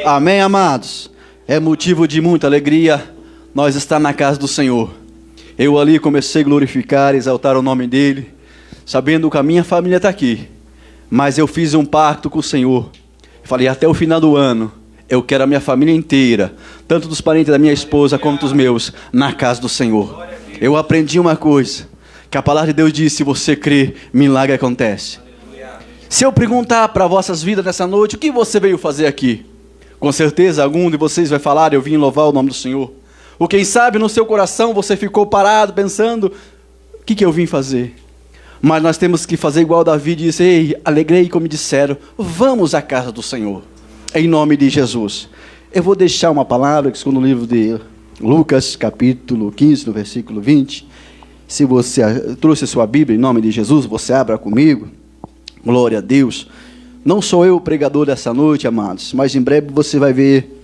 Amém, amados? É motivo de muita alegria nós estar na casa do Senhor. Eu ali comecei a glorificar, exaltar o nome dEle, sabendo que a minha família está aqui. Mas eu fiz um pacto com o Senhor. Falei, até o final do ano, eu quero a minha família inteira, tanto dos parentes da minha esposa como dos meus, na casa do Senhor. Eu aprendi uma coisa, que a palavra de Deus diz, se você crê, milagre acontece. Se eu perguntar para vossas vidas nessa noite, o que você veio fazer aqui? Com certeza algum de vocês vai falar, eu vim louvar o nome do Senhor. Ou quem sabe no seu coração você ficou parado pensando, o que eu vim fazer? Mas nós temos que fazer igual Davi disse, ei, alegrei como disseram, vamos à casa do Senhor, em nome de Jesus. Eu vou deixar uma palavra que está no livro de Lucas, capítulo 15, no versículo 20. Se você trouxe a sua Bíblia, em nome de Jesus, você abra comigo. Glória a Deus. Não sou eu o pregador dessa noite, amados, mas em breve você vai ver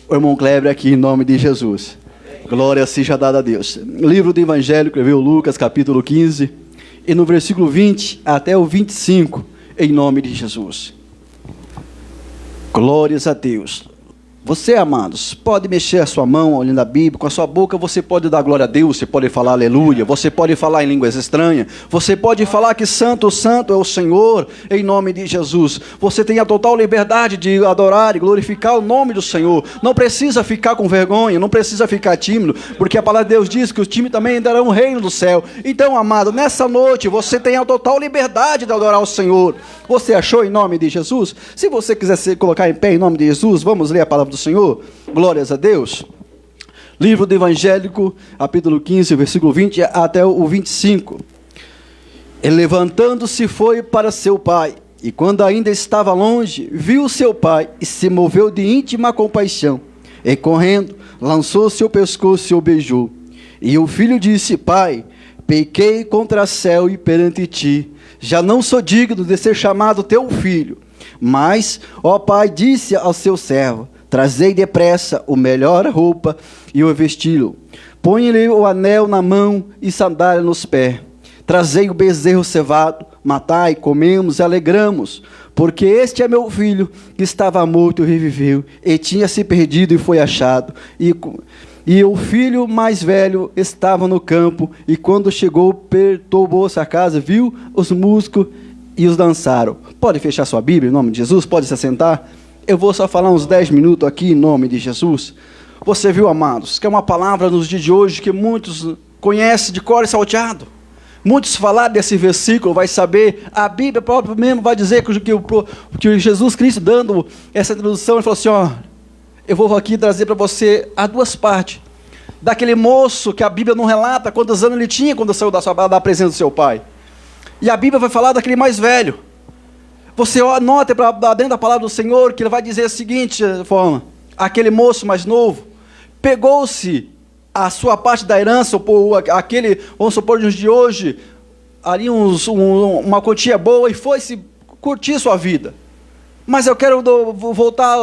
o irmão Kleber aqui, em nome de Jesus. Glória seja dada a Deus. Livro do Evangelho, que escreveu Lucas, capítulo 15, e no versículo 20 até o 25, em nome de Jesus. Glórias a Deus. Você, amados, pode mexer a sua mão olhando a Bíblia, com a sua boca você pode dar glória a Deus, você pode falar aleluia, você pode falar em línguas estranhas, você pode falar que santo, santo é o Senhor, em nome de Jesus. Você tem a total liberdade de adorar e glorificar o nome do Senhor. Não precisa ficar com vergonha, não precisa ficar tímido, porque a palavra de Deus diz que os tímidos também herdarão o reino do céu. Então, amado, nessa noite você tem a total liberdade de adorar o Senhor. Você achou em nome de Jesus? Se você quiser se colocar em pé em nome de Jesus, vamos ler a palavra do Senhor. Glórias a Deus. Livro do Evangélico, capítulo 15, versículo 20 até o 25. E levantando-se foi para seu pai, e quando ainda estava longe, viu seu pai e se moveu de íntima compaixão. E correndo, lançou-se ao pescoço e o beijou. E o filho disse, pai, pequei contra o céu e perante ti, já não sou digno de ser chamado teu filho. Mas, ó pai, disse ao seu servo, trazei depressa o melhor roupa e o vesti-lo. Põe-lhe o anel na mão e sandália nos pés. Trazei o bezerro cevado, matai, comemos e alegramos, porque este é meu filho, que estava morto e reviveu, e tinha se perdido e foi achado. E o filho mais velho estava no campo, e quando chegou, perturbou-se a casa, viu os músicos e os dançaram. Pode fechar sua Bíblia em nome de Jesus? Pode se assentar? Eu vou só falar uns 10 minutos aqui em nome de Jesus. Você viu, amados, que é uma palavra nos dias de hoje que muitos conhecem de cor e salteado. Muitos falar desse versículo vai saber, a Bíblia própria mesmo vai dizer que Jesus Cristo dando essa introdução, ele falou assim, ó, eu vou aqui trazer para você as duas partes. Daquele moço que a Bíblia não relata quantos anos ele tinha quando saiu da presença do seu pai. E a Bíblia vai falar daquele mais velho. Você nota dentro da palavra do Senhor que ele vai dizer a seguinte forma, aquele moço mais novo, pegou-se a sua parte da herança, aquele, vamos supor, nos de hoje, ali uma quantia boa e foi-se curtir sua vida. Mas eu quero voltar,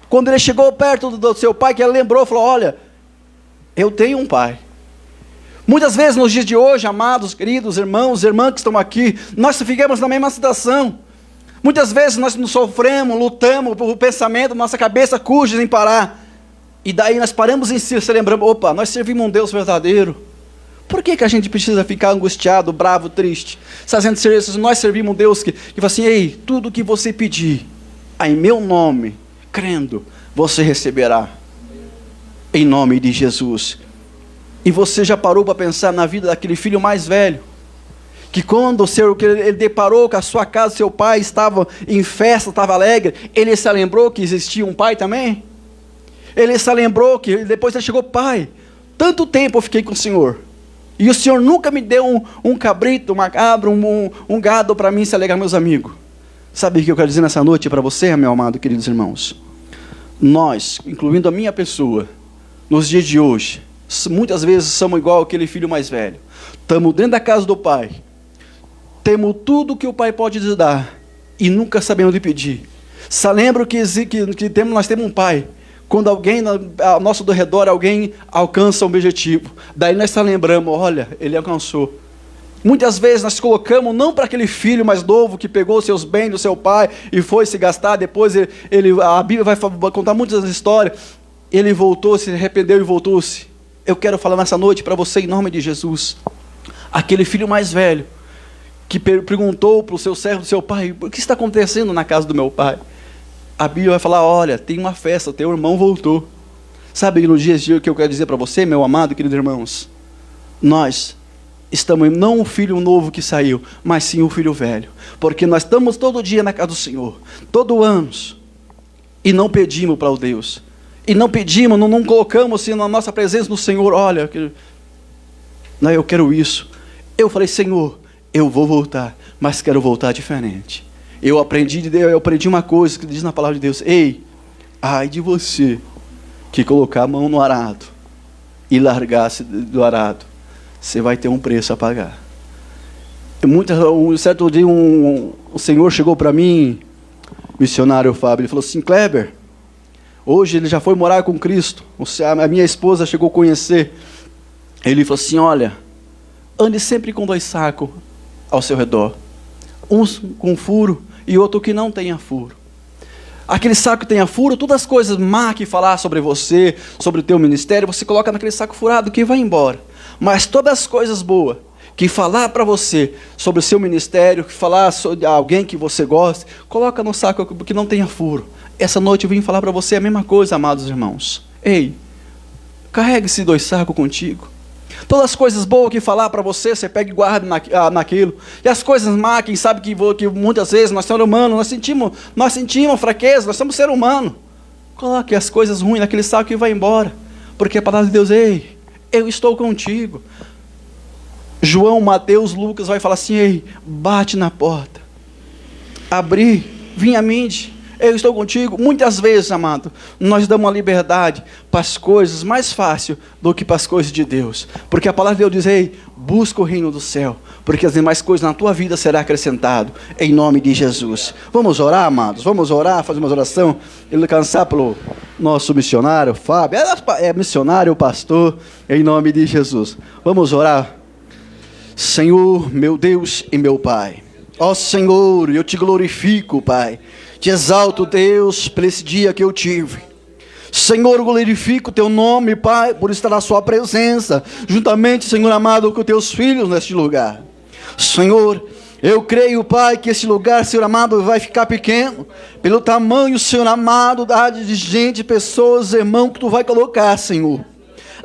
quando ele chegou perto do seu pai, que ele lembrou, falou, olha, eu tenho um pai. Muitas vezes nos dias de hoje, amados, queridos irmãos, irmãs que estão aqui, nós ficamos na mesma situação. Muitas vezes nós nos sofremos, lutamos, o pensamento, nossa cabeça curte sem parar. E daí nós paramos em si, se lembramos, opa, nós servimos um Deus verdadeiro. Por que a gente precisa ficar angustiado, bravo, triste? Nós servimos um Deus que fala assim, ei, tudo que você pedir, em meu nome, crendo, você receberá. Em nome de Jesus. E você já parou para pensar na vida daquele filho mais velho? Que quando ele deparou com a sua casa, seu pai estava em festa, estava alegre, ele se lembrou que existia um pai também? Ele se lembrou que depois ele chegou, pai, tanto tempo eu fiquei com o Senhor, e o Senhor nunca me deu um cabrito, uma cabra, um gado para mim se alegrar, meus amigos. Sabe o que eu quero dizer nessa noite para você, meu amado, queridos irmãos? Nós, incluindo a minha pessoa, nos dias de hoje, muitas vezes somos igual aquele filho mais velho. Estamos dentro da casa do pai, temos tudo que o pai pode nos dar, e nunca sabemos de pedir. Só lembro que nós temos um pai. Quando alguém ao nosso redor, alguém alcança um objetivo, daí nós só lembramos, olha, ele alcançou. Muitas vezes nós colocamos não para aquele filho mais novo que pegou seus bens do seu pai e foi se gastar, depois a Bíblia vai contar muitas histórias, ele voltou, se arrependeu e voltou-se. Eu quero falar nessa noite para você em nome de Jesus, aquele filho mais velho, que perguntou para o seu servo do seu pai, o que está acontecendo na casa do meu pai? A Bíblia vai falar, olha, tem uma festa, teu irmão voltou. Sabe no dia de hoje que eu quero dizer para você, meu amado e queridos irmãos, nós estamos não o filho novo que saiu, mas sim o filho velho, porque nós estamos todo dia na casa do Senhor, todo ano, e não pedimos para o Deus, e não pedimos, não colocamos assim na nossa presença no Senhor, olha, eu quero isso. Eu falei, Senhor, eu vou voltar, mas quero voltar diferente. Eu aprendi uma coisa que diz na palavra de Deus, ei, ai de você que colocar a mão no arado e largar-se do arado, você vai ter um preço a pagar. Um certo dia o Senhor chegou para mim, missionário Fábio, ele falou assim, Kleber, hoje ele já foi morar com Cristo, a minha esposa chegou a conhecer, ele falou assim, olha, ande sempre com 2 sacos ao seu redor, um com furo e outro que não tenha furo. Aquele saco que tenha furo, todas as coisas má que falar sobre você, sobre o teu ministério, você coloca naquele saco furado que vai embora. Mas todas as coisas boas que falar para você sobre o seu ministério, que falar sobre alguém que você gosta, coloca no saco que não tenha furo. Essa noite eu vim falar para você a mesma coisa, amados irmãos. Ei, carregue esses 2 sacos contigo. Todas as coisas boas que falar para você, você pega e guarda naquilo. E as coisas má, quem sabe que muitas vezes nós somos humanos, nós sentimos fraqueza, nós somos ser humano. Coloque as coisas ruins naquele saco e vai embora. Porque a palavra de Deus, ei, eu estou contigo. João, Mateus, Lucas vai falar assim, ei, bate na porta. Abri, vim a mim, eu estou contigo. Muitas vezes, amado, nós damos uma liberdade para as coisas mais fácil do que para as coisas de Deus. Porque a palavra de Deus diz, ei, busca o reino do céu, porque as demais coisas na tua vida serão acrescentadas, em nome de Jesus. Vamos orar, amados? Vamos orar, fazer uma oração, ele alcançar pelo nosso missionário, Fábio, é missionário, pastor, em nome de Jesus. Vamos orar. Senhor, meu Deus e meu Pai, ó Senhor, eu te glorifico, Pai, te exalto, Deus, por esse dia que eu tive. Senhor, eu glorifico o teu nome, Pai, por estar na sua presença, juntamente, Senhor amado, com teus filhos neste lugar. Senhor, eu creio, Pai, que esse lugar, Senhor amado, vai ficar pequeno, pelo tamanho, Senhor amado, da de gente, pessoas, irmão, que tu vai colocar, Senhor.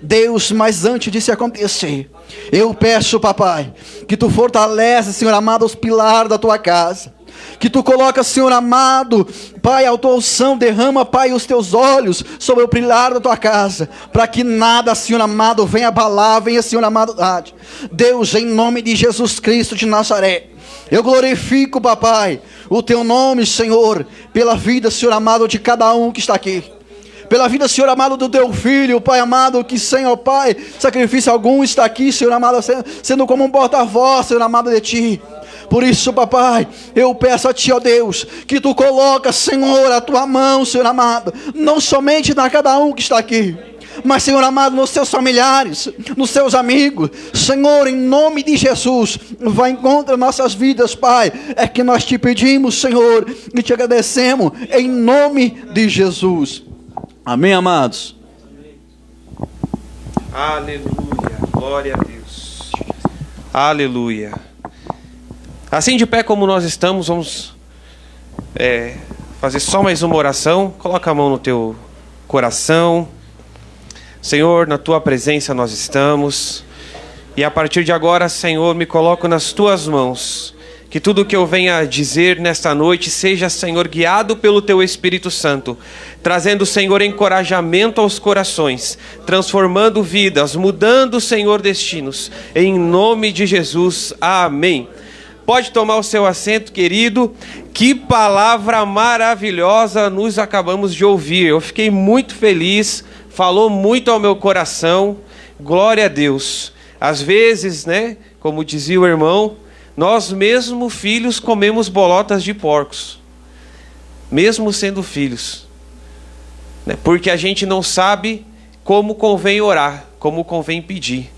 Deus, mas antes disso acontecer, eu peço, papai, que tu fortalece, Senhor amado, os pilares da tua casa, que tu coloca, Senhor amado, Pai, a tua unção, derrama, Pai, os teus olhos sobre o pilar da tua casa, para que nada, Senhor amado, venha abalar, venha, Senhor amado, Deus, em nome de Jesus Cristo de Nazaré, eu glorifico, papai, o teu nome, Senhor, pela vida, Senhor amado, de cada um que está aqui, pela vida, Senhor amado, do teu filho, Pai amado, que sem, ó Pai, sacrifício algum está aqui, Senhor amado, sendo como um porta-voz, Senhor amado, de ti. Por isso, papai, eu peço a ti, ó Deus, que tu coloca, Senhor, a tua mão, Senhor amado, não somente na cada um que está aqui, mas, Senhor amado, nos seus familiares, nos seus amigos. Senhor, em nome de Jesus, vai em contra nossas vidas, Pai, é que nós te pedimos, Senhor, e te agradecemos, em nome de Jesus. Amém, amados? Aleluia, glória a Deus. Aleluia. Assim de pé como nós estamos, vamos fazer só mais uma oração. Coloca a mão no teu coração. Senhor, na tua presença nós estamos. E a partir de agora, Senhor, me coloco nas tuas mãos. Que tudo o que eu venha dizer nesta noite seja, Senhor, guiado pelo teu Espírito Santo, trazendo, Senhor, encorajamento aos corações, transformando vidas, mudando, Senhor, destinos. Em nome de Jesus, amém. Pode tomar o seu assento, querido. Que palavra maravilhosa nos acabamos de ouvir. Eu fiquei muito feliz, falou muito ao meu coração. Glória a Deus. Às vezes, né, como dizia o irmão, nós mesmo filhos comemos bolotas de porcos, mesmo sendo filhos, né? Porque a gente não sabe como convém orar, como convém pedir.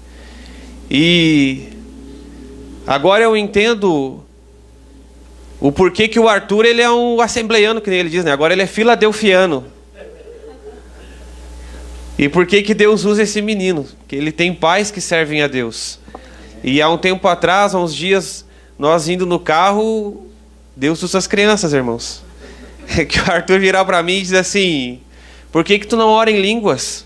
E Agora eu entendo o porquê que o Arthur, ele é um assembleiano, que nem ele diz, né? Agora ele é filadelfiano. E por que Deus usa esse menino? Que ele tem pais que servem a Deus. E há um tempo atrás, há uns dias, nós indo no carro, Deus usa as crianças, irmãos. É que o Arthur virar para mim e diz assim: por que tu não ora em línguas?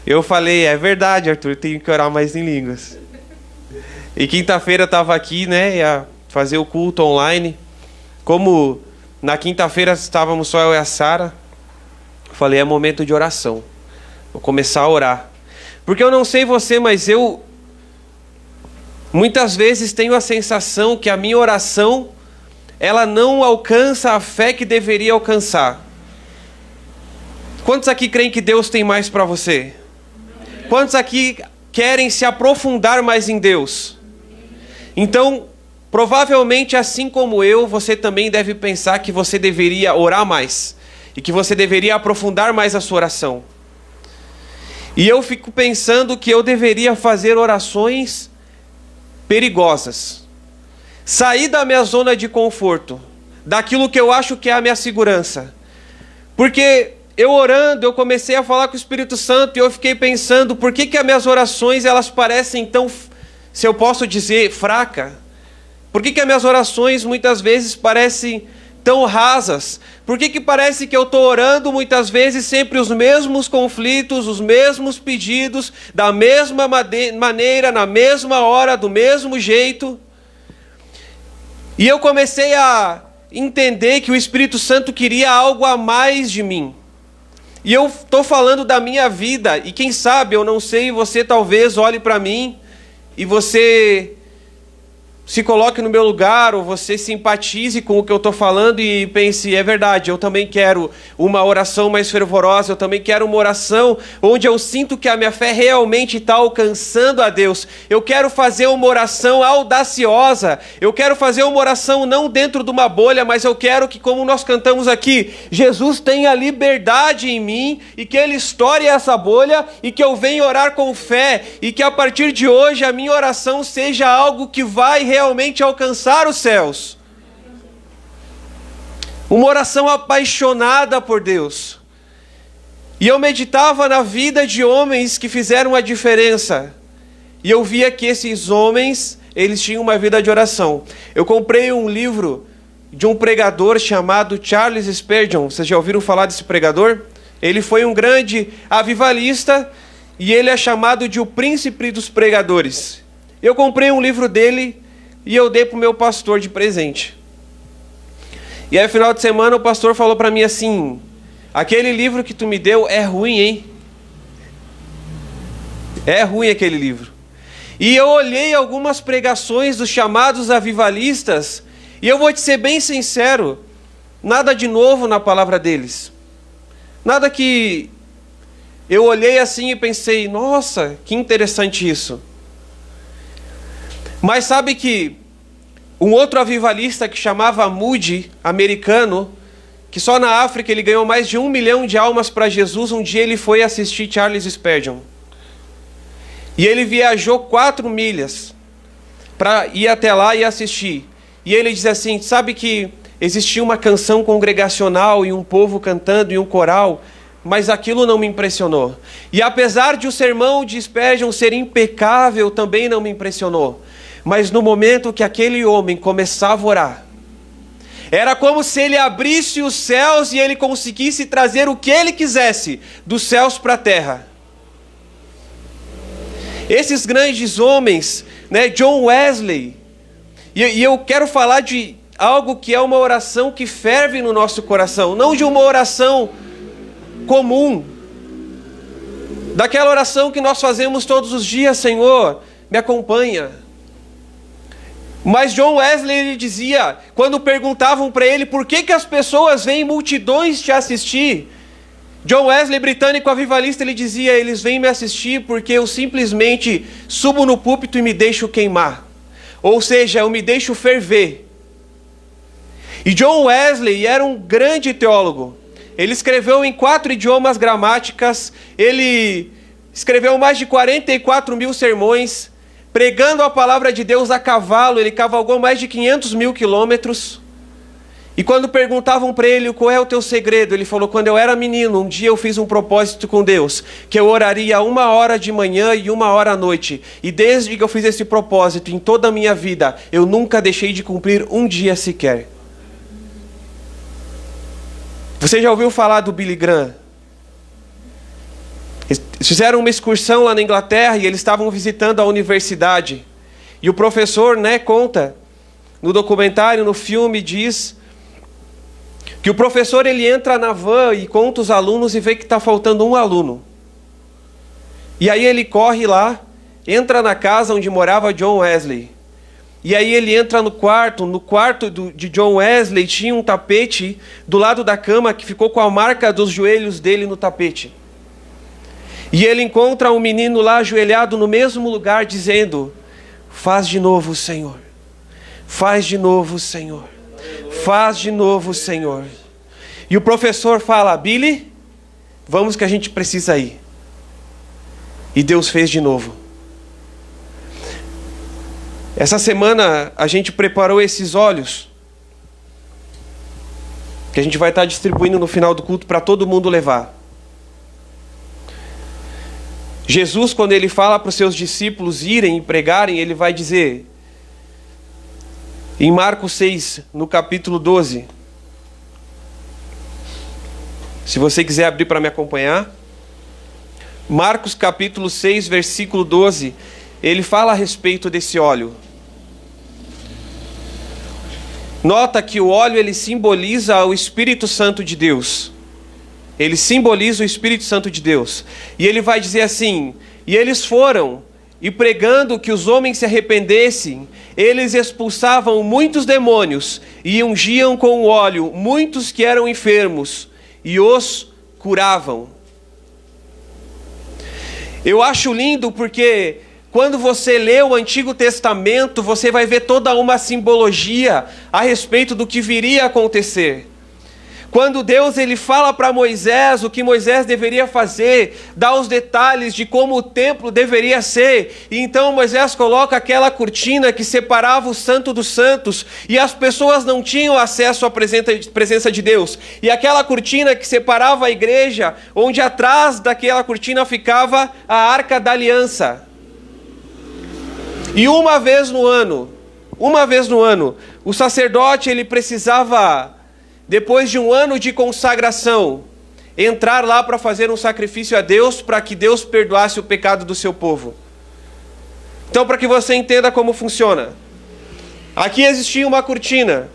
Eu falei: é verdade, Arthur, eu tenho que orar mais em línguas. E quinta-feira eu estava aqui, né, ia fazer o culto online. Como na quinta-feira estávamos só eu e a Sara, falei: é momento de oração. Vou começar a orar. Porque eu não sei você, mas eu muitas vezes tenho a sensação que a minha oração, ela não alcança a fé que deveria alcançar. Quantos aqui creem que Deus tem mais para você? Quantos aqui querem se aprofundar mais em Deus? Então, provavelmente, assim como eu, você também deve pensar que você deveria orar mais. E que você deveria aprofundar mais a sua oração. E eu fico pensando que eu deveria fazer orações perigosas. Sair da minha zona de conforto. Daquilo que eu acho que é a minha segurança. Porque eu orando, eu comecei a falar com o Espírito Santo e eu fiquei pensando, por que as minhas orações, elas parecem tão, se eu posso dizer, fraca? Por que as minhas orações muitas vezes parecem tão rasas? Por que parece que eu estou orando muitas vezes sempre os mesmos conflitos, os mesmos pedidos, da mesma maneira, na mesma hora, do mesmo jeito? E eu comecei a entender que o Espírito Santo queria algo a mais de mim. E eu estou falando da minha vida, e quem sabe, eu não sei, você talvez olhe para mim e você se coloque no meu lugar, ou você simpatize com o que eu estou falando e pense: é verdade, eu também quero uma oração mais fervorosa, eu também quero uma oração onde eu sinto que a minha fé realmente está alcançando a Deus. Eu quero fazer uma oração audaciosa, eu quero fazer uma oração não dentro de uma bolha, mas eu quero que, como nós cantamos aqui, Jesus tenha liberdade em mim, e que Ele estoure essa bolha, e que eu venha orar com fé, e que a partir de hoje a minha oração seja algo que vai realmente alcançar os céus. Uma oração apaixonada por Deus. E eu meditava na vida de homens que fizeram a diferença. E eu via que esses homens, eles tinham uma vida de oração. Eu comprei um livro de um pregador chamado Charles Spurgeon. Vocês já ouviram falar desse pregador? Ele foi um grande avivalista e ele é chamado de o príncipe dos pregadores. Eu comprei um livro dele e eu dei para o meu pastor de presente. E aí, no final de semana, o pastor falou para mim assim: aquele livro que tu me deu é ruim, hein? É ruim aquele livro. E eu olhei algumas pregações dos chamados avivalistas, e eu vou te ser bem sincero, nada de novo na palavra deles. Nada que eu olhei assim e pensei: nossa, que interessante isso. Mas sabe que um outro avivalista que chamava Moody, americano, que só na África ele ganhou mais de 1 milhão de almas para Jesus, um dia ele foi assistir Charles Spurgeon. E ele viajou 4 milhas para ir até lá e assistir. E ele diz assim: sabe que existia uma canção congregacional e um povo cantando e um coral, mas aquilo não me impressionou. E apesar de o sermão de Spurgeon ser impecável, também não me impressionou. Mas no momento que aquele homem começava a orar, era como se ele abrisse os céus e ele conseguisse trazer o que ele quisesse dos céus para a terra. Esses grandes homens, né, John Wesley, e eu quero falar de algo que é uma oração que ferve no nosso coração, não de uma oração comum, daquela oração que nós fazemos todos os dias: Senhor, me acompanha. Mas John Wesley, ele dizia, quando perguntavam para ele por que as pessoas vêm multidões te assistir, John Wesley, britânico avivalista, ele dizia: eles vêm me assistir porque eu simplesmente subo no púlpito e me deixo queimar. Ou seja, eu me deixo ferver. E John Wesley era um grande teólogo. Ele escreveu em 4 idiomas gramáticas, ele escreveu mais de 44 mil sermões, pregando a palavra de Deus a cavalo. Ele cavalgou mais de 500 mil quilômetros. E quando perguntavam para ele qual é o teu segredo, ele falou: quando eu era menino, um dia eu fiz um propósito com Deus, que eu oraria 1 hora de manhã e 1 hora à noite. E desde que eu fiz esse propósito, em toda a minha vida, eu nunca deixei de cumprir um dia sequer. Você já ouviu falar do Billy Graham? Eles fizeram uma excursão lá na Inglaterra e eles estavam visitando a universidade. E o professor, conta, no documentário, no filme, diz que o professor ele entra na van e conta os alunos e vê que está faltando um aluno. E aí ele corre lá, entra na casa onde morava John Wesley. E aí ele entra no quarto de John Wesley tinha um tapete do lado da cama que ficou com a marca dos joelhos dele no tapete. E ele encontra um menino lá ajoelhado no mesmo lugar dizendo: faz de novo, Senhor. Faz de novo, Senhor. Faz de novo, Senhor. E o professor fala: Billy, vamos que a gente precisa ir. E Deus fez de novo. Essa semana a gente preparou esses óleos que a gente vai estar distribuindo no final do culto para todo mundo levar. Jesus, quando ele fala para os seus discípulos irem e pregarem, ele vai dizer, em Marcos 6, no capítulo 12, se você quiser abrir para me acompanhar, Marcos capítulo 6, versículo 12, ele fala a respeito desse óleo. Nota que o óleo ele simboliza o Espírito Santo de Deus. Ele simboliza o Espírito Santo de Deus. E ele vai dizer assim: e eles foram, e pregando que os homens se arrependessem, eles expulsavam muitos demônios, e ungiam com o óleo muitos que eram enfermos, e os curavam. Eu acho lindo porque quando você lê o Antigo Testamento, você vai ver toda uma simbologia a respeito do que viria a acontecer. Quando Deus ele fala para Moisés o que Moisés deveria fazer, dá os detalhes de como o templo deveria ser, e então Moisés coloca aquela cortina que separava o santo dos santos, e as pessoas não tinham acesso à presença de Deus, e aquela cortina que separava a igreja, onde atrás daquela cortina ficava a Arca da Aliança. E uma vez no ano, o sacerdote ele precisava, depois de um ano de consagração, entrar lá para fazer um sacrifício a Deus, para que Deus perdoasse o pecado do seu povo. Então, para que você entenda como funciona, aqui existia uma cortina.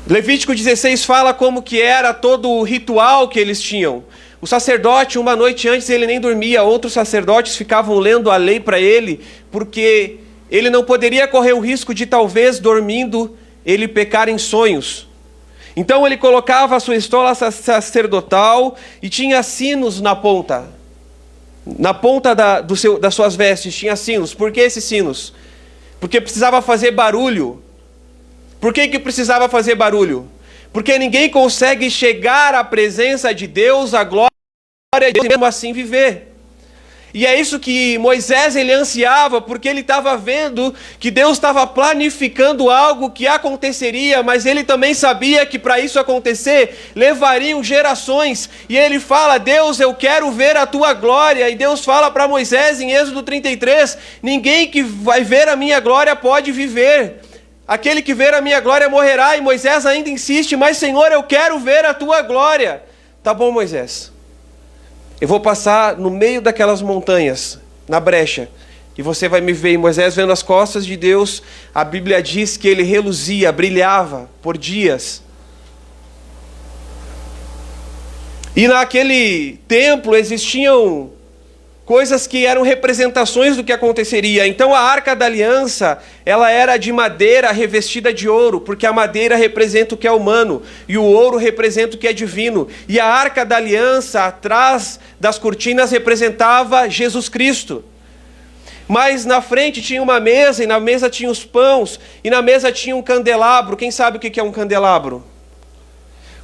Levítico 16 fala como que era todo o ritual que eles tinham. O sacerdote, uma noite antes, ele nem dormia. Outros sacerdotes ficavam lendo a lei para ele, porque ele não poderia correr o risco de, talvez, dormindo, ele pecar em sonhos. Então ele colocava a sua estola sacerdotal e tinha sinos na ponta. Na ponta das suas vestes tinha sinos. Por que esses sinos? Porque precisava fazer barulho. Por que precisava fazer barulho? Porque ninguém consegue chegar à presença de Deus, à glória de Deus, e mesmo assim viver. E é isso que Moisés ele ansiava, porque ele estava vendo que Deus estava planificando algo que aconteceria, mas ele também sabia que para isso acontecer, levariam gerações. E ele fala: Deus, eu quero ver a tua glória. E Deus fala para Moisés em Êxodo 33, ninguém que vai ver a minha glória pode viver. Aquele que ver a minha glória morrerá. E Moisés ainda insiste: mas Senhor, eu quero ver a tua glória. Tá bom, Moisés. Eu vou passar no meio daquelas montanhas, na brecha, e você vai me ver. E Moisés, vendo as costas de Deus, a Bíblia diz que ele reluzia, brilhava por dias. E naquele templo existiam coisas que eram representações do que aconteceria. Então a Arca da Aliança, ela era de madeira revestida de ouro, porque a madeira representa o que é humano, e o ouro representa o que é divino. E a Arca da Aliança, atrás das cortinas, representava Jesus Cristo. Mas na frente tinha uma mesa, e na mesa tinha os pães, e na mesa tinha um candelabro. Quem sabe o que é um candelabro?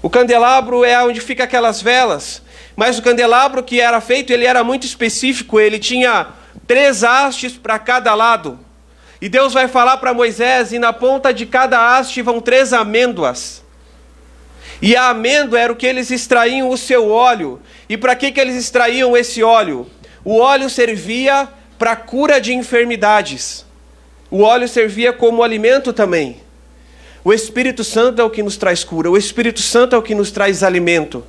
O candelabro é onde ficam aquelas velas. Mas o candelabro que era feito, ele era muito específico, ele tinha 3 hastes para cada lado. E Deus vai falar para Moisés, e na ponta de cada haste vão 3 amêndoas. E a amêndoa era o que eles extraíam o seu óleo. E para que eles extraíam esse óleo? O óleo servia para cura de enfermidades. O óleo servia como alimento também. O Espírito Santo é o que nos traz cura. O Espírito Santo é o que nos traz alimento.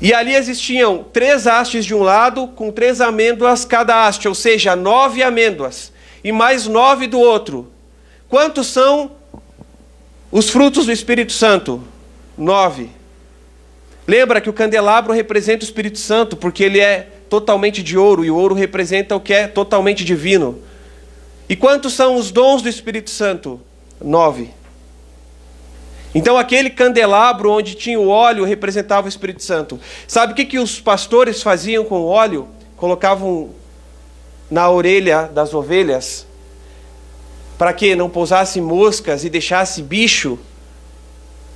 E ali existiam 3 hastes de um lado, com 3 amêndoas cada haste, ou seja, 9 amêndoas. E mais 9 do outro. Quantos são os frutos do Espírito Santo? 9. Lembra que o candelabro representa o Espírito Santo, porque ele é totalmente de ouro, e o ouro representa o que é totalmente divino. E quantos são os dons do Espírito Santo? 9. Então aquele candelabro onde tinha o óleo representava o Espírito Santo. Sabe o que os pastores faziam com o óleo? Colocavam na orelha das ovelhas, para que não pousasse moscas e deixasse bicho.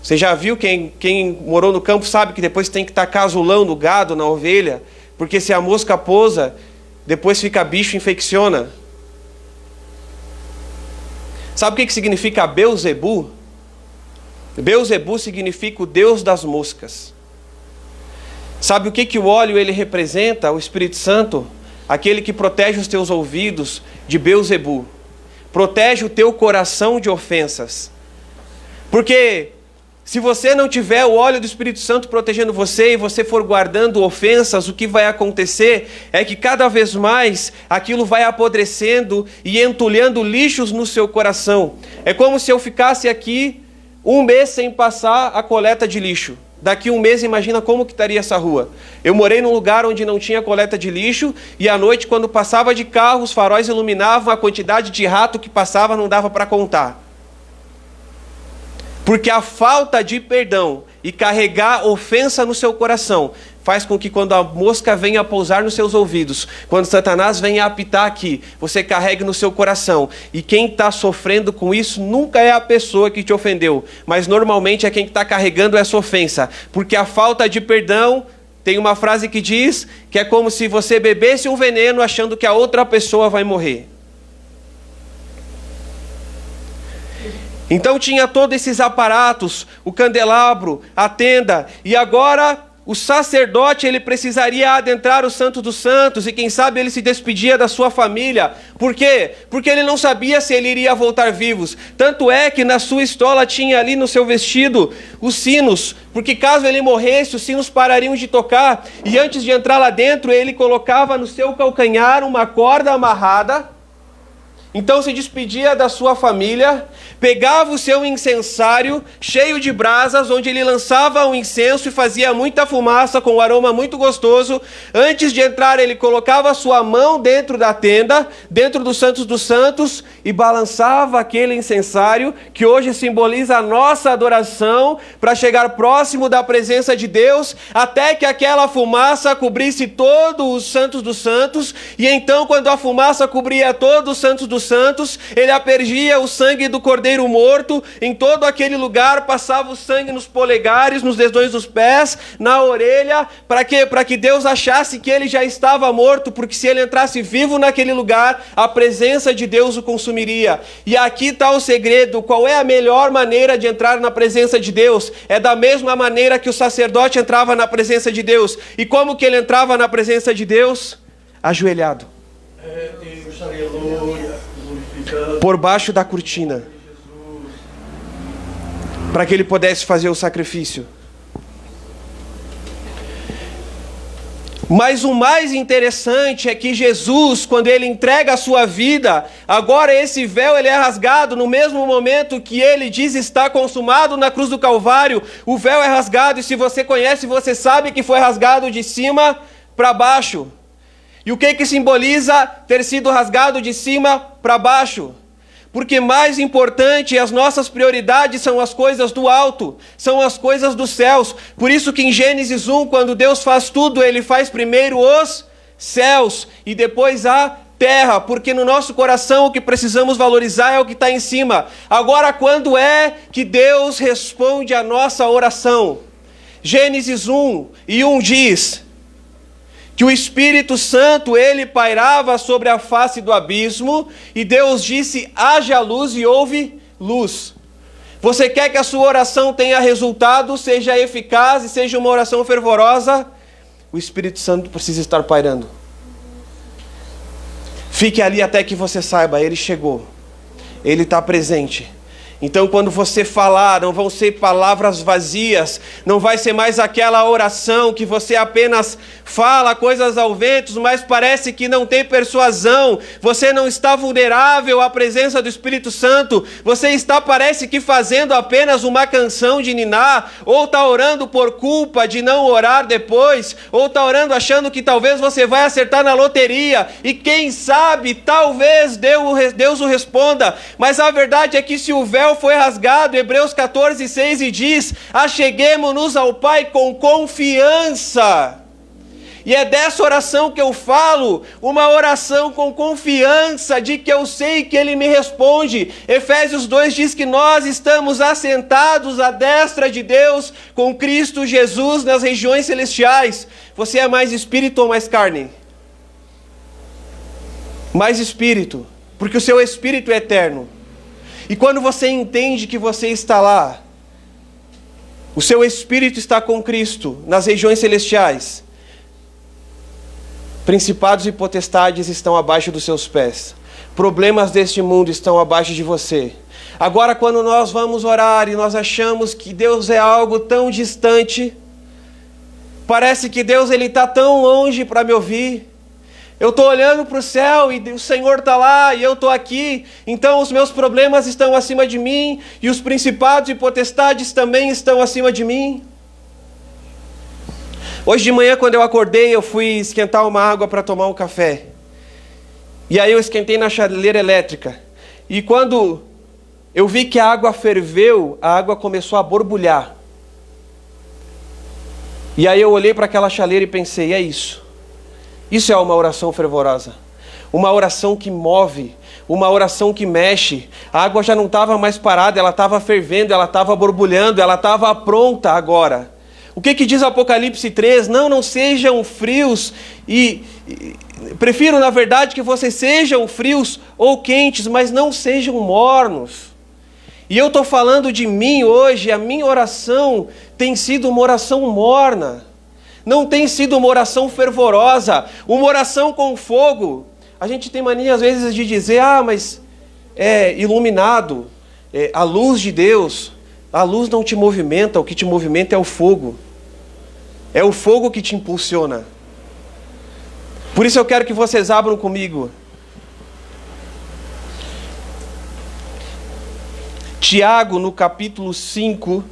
Você já viu, quem morou no campo sabe que depois tem que tacar azulão no gado, na ovelha, porque se a mosca pousa, depois fica bicho e infecciona. Sabe o que significa Beuzebu? Beuzebu significa o Deus das moscas. Sabe o que o óleo ele representa? O Espírito Santo, aquele que protege os teus ouvidos de Beuzebu. Protege o teu coração de ofensas. Porque se você não tiver o óleo do Espírito Santo protegendo você e você for guardando ofensas, o que vai acontecer é que cada vez mais aquilo vai apodrecendo e entulhando lixos no seu coração. É como se eu ficasse aqui 1 mês sem passar a coleta de lixo. Daqui 1 mês, imagina como que estaria essa rua. Eu morei num lugar onde não tinha coleta de lixo e à noite, quando passava de carro, os faróis iluminavam, a quantidade de rato que passava não dava para contar. Porque a falta de perdão e carregar ofensa no seu coração faz com que quando a mosca venha pousar nos seus ouvidos, quando Satanás venha apitar aqui, você carregue no seu coração. E quem está sofrendo com isso nunca é a pessoa que te ofendeu, mas normalmente é quem está carregando essa ofensa. Porque a falta de perdão, tem uma frase que diz que é como se você bebesse um veneno achando que a outra pessoa vai morrer. Então tinha todos esses aparatos, o candelabro, a tenda, e agora o sacerdote ele precisaria adentrar o Santo dos Santos, e quem sabe ele se despedia da sua família. Por quê? Porque ele não sabia se ele iria voltar vivos. Tanto é que na sua estola tinha ali no seu vestido os sinos, porque caso ele morresse, os sinos parariam de tocar, e antes de entrar lá dentro, ele colocava no seu calcanhar uma corda amarrada. Então se despedia da sua família, pegava o seu incensário cheio de brasas, onde ele lançava o incenso e fazia muita fumaça com um aroma muito gostoso. Antes de entrar, ele colocava a sua mão dentro da tenda, dentro dos Santos dos Santos, e balançava aquele incensário, que hoje simboliza a nossa adoração, para chegar próximo da presença de Deus, até que aquela fumaça cobrisse todos os Santos dos Santos. E então, quando a fumaça cobria todos os Santos dos Santos, ele aspergia o sangue do cordeiro morto em todo aquele lugar, passava o sangue nos polegares, nos dedões dos pés, na orelha. Para quê? Para que Deus achasse que ele já estava morto, porque se ele entrasse vivo naquele lugar, a presença de Deus o consumiria. E aqui está o segredo. Qual é a melhor maneira de entrar na presença de Deus? É da mesma maneira que o sacerdote entrava na presença de Deus. E como que ele entrava na presença de Deus? Ajoelhado. Deus, aleluia. Por baixo da cortina, para que ele pudesse fazer o sacrifício. Mas o mais interessante é que Jesus, quando ele entrega a sua vida, agora esse véu ele é rasgado no mesmo momento que ele diz está consumado na cruz do Calvário. O véu é rasgado, e se você conhece, você sabe que foi rasgado de cima para baixo. E o que simboliza ter sido rasgado de cima para baixo? Porque mais importante, as nossas prioridades são as coisas do alto, são as coisas dos céus. Por isso que em Gênesis 1, quando Deus faz tudo, ele faz primeiro os céus e depois a terra, porque no nosso coração o que precisamos valorizar é o que está em cima. Agora, quando é que Deus responde a nossa oração? Gênesis 1:1 diz que o Espírito Santo, ele pairava sobre a face do abismo, e Deus disse: haja luz, e houve luz. Você quer que a sua oração tenha resultado, seja eficaz e seja uma oração fervorosa? O Espírito Santo precisa estar pairando. Fique ali até que você saiba, ele chegou, ele está presente. Então, quando você falar, não vão ser palavras vazias, não vai ser mais aquela oração que você apenas fala coisas ao vento, mas parece que não tem persuasão. Você não está vulnerável à presença do Espírito Santo. Você está, parece que, fazendo apenas uma canção de ninar, ou está orando por culpa de não orar depois, ou está orando achando que talvez você vai acertar na loteria, e quem sabe, talvez Deus o responda. Mas a verdade é que se o véu foi rasgado, Hebreus 14:6, e diz: acheguemo-nos ao Pai com confiança. E é dessa oração que eu falo, uma oração com confiança de que eu sei que Ele me responde. Efésios 2 diz que nós estamos assentados à destra de Deus com Cristo Jesus nas regiões celestiais. Você é mais espírito ou mais carne? Mais espírito, porque o seu espírito é eterno. E quando você entende que você está lá, o seu espírito está com Cristo nas regiões celestiais, principados e potestades estão abaixo dos seus pés. Problemas deste mundo estão abaixo de você. Agora, quando nós vamos orar e nós achamos que Deus é algo tão distante, parece que Deus está tão longe para me ouvir. Eu estou olhando para o céu e o Senhor está lá e eu estou aqui. Então os meus problemas estão acima de mim e os principados e potestades também estão acima de mim. Hoje de manhã, quando eu acordei, eu fui esquentar uma água para tomar um café. E aí eu esquentei na chaleira elétrica. E quando eu vi que a água ferveu, a água começou a borbulhar. E aí eu olhei para aquela chaleira e pensei: é isso. Isso é uma oração fervorosa. Uma oração que move, uma oração que mexe. A água já não estava mais parada, ela estava fervendo, ela estava borbulhando, ela estava pronta agora. O que diz Apocalipse 3? Não sejam frios prefiro, na verdade, que vocês sejam frios ou quentes, mas não sejam mornos. E eu estou falando de mim hoje, a minha oração tem sido uma oração morna. Não tem sido uma oração fervorosa, uma oração com fogo. A gente tem mania às vezes de dizer: mas é iluminado, a luz de Deus. A luz não te movimenta, o que te movimenta é o fogo. É o fogo que te impulsiona. Por isso eu quero que vocês abram comigo Tiago, no capítulo 5,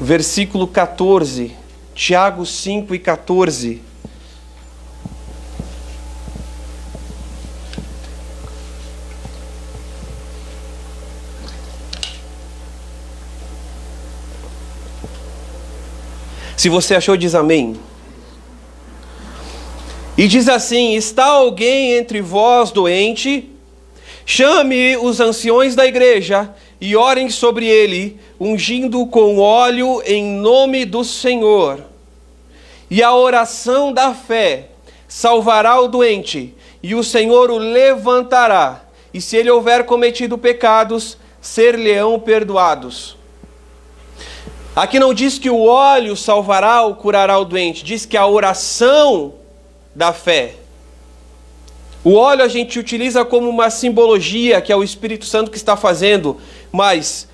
versículo 14. Tiago 5:14. Se você achou, diz amém. E diz assim: está alguém entre vós doente? Chame os anciões da igreja e orem sobre ele, ungindo com óleo em nome do Senhor. E a oração da fé salvará o doente, e o Senhor o levantará. E se ele houver cometido pecados, ser-lhe-ão perdoados. Aqui não diz que o óleo salvará ou curará o doente, diz que a oração da fé. O óleo a gente utiliza como uma simbologia, que é o Espírito Santo que está fazendo, mas